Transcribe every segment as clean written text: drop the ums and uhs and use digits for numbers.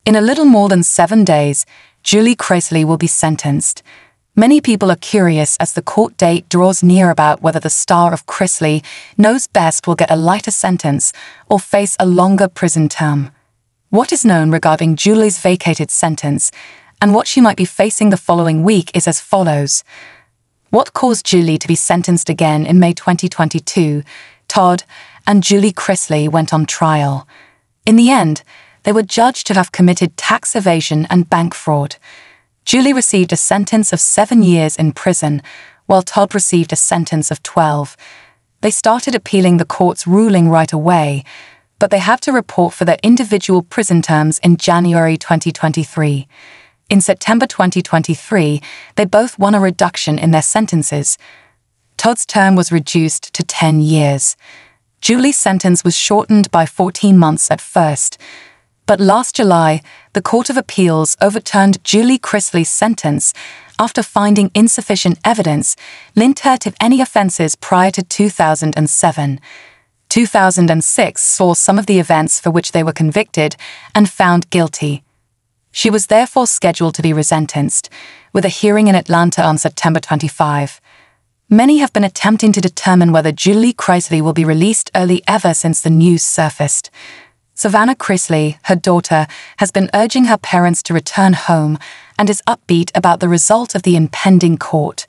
In a little more than 7 days, Julie Chrisley will be sentenced. Many people are curious as the court date draws near about whether the star of Chrisley Knows Best will get a lighter sentence or face a longer prison term. What is known regarding Julie's vacated sentence and what she might be facing the following week is as follows. What caused Julie to be sentenced again in May 2022? Todd and Julie Chrisley went on trial. In the end, they were judged to have committed tax evasion and bank fraud. Julie received a sentence of 7 years in prison, while Todd received a sentence of 12. They started appealing the court's ruling right away, but they have to report for their individual prison terms in January 2023. In September 2023, they both won a reduction in their sentences. Todd's term was reduced to 10 years. Julie's sentence was shortened by 14 months at first. But last July, the Court of Appeals overturned Julie Chrisley's sentence after finding insufficient evidence linked her to any offenses prior to 2007. 2006 saw some of the events for which they were convicted and found guilty. She was therefore scheduled to be resentenced, with a hearing in Atlanta on September 25. Many have been attempting to determine whether Julie Chrisley will be released early ever since the news surfaced. Savannah Chrisley, her daughter, has been urging her parents to return home and is upbeat about the result of the impending court.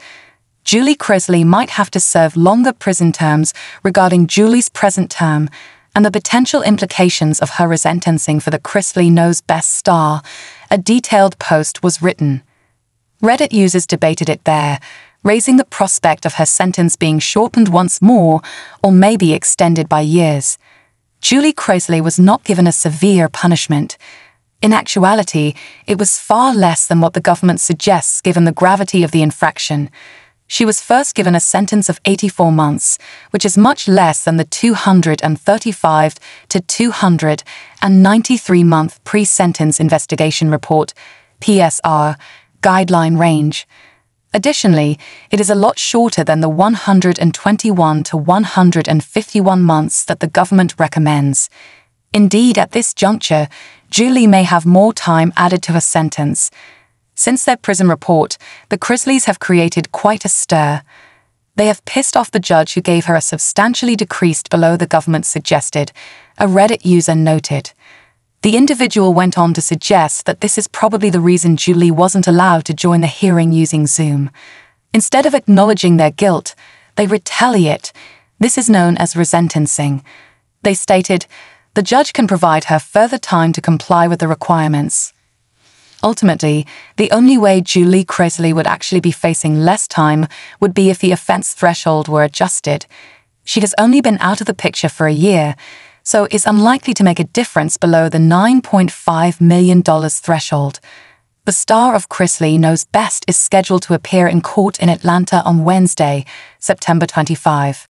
Julie Chrisley might have to serve longer prison terms regarding Julie's present term and the potential implications of her resentencing for the Chrisley Knows Best star. A detailed post was written. Reddit users debated it there, raising the prospect of her sentence being shortened once more or maybe extended by years. Julie Chrisley was not given a severe punishment. In actuality, it was far less than what the government suggests given the gravity of the infraction. She was first given a sentence of 84 months, which is much less than the 235 to 293-month pre-sentence investigation report, PSR, guideline range. Additionally, it is a lot shorter than the 121 to 151 months that the government recommends. Indeed, at this juncture, Julie may have more time added to her sentence. Since their prison report, the Chrisleys have created quite a stir. They have pissed off the judge who gave her a substantially decreased below the government suggested, a Reddit user noted. The individual went on to suggest that this is probably the reason Julie wasn't allowed to join the hearing using Zoom. Instead of acknowledging their guilt, they retaliate. This is known as resentencing. They stated, the judge can provide her further time to comply with the requirements. Ultimately, the only way Julie Chrisley would actually be facing less time would be if the offense threshold were adjusted. She has only been out of the picture for a year, so is unlikely to make a difference below the $9.5 million threshold. The star of Chrisley Knows Best is scheduled to appear in court in Atlanta on Wednesday, September 25.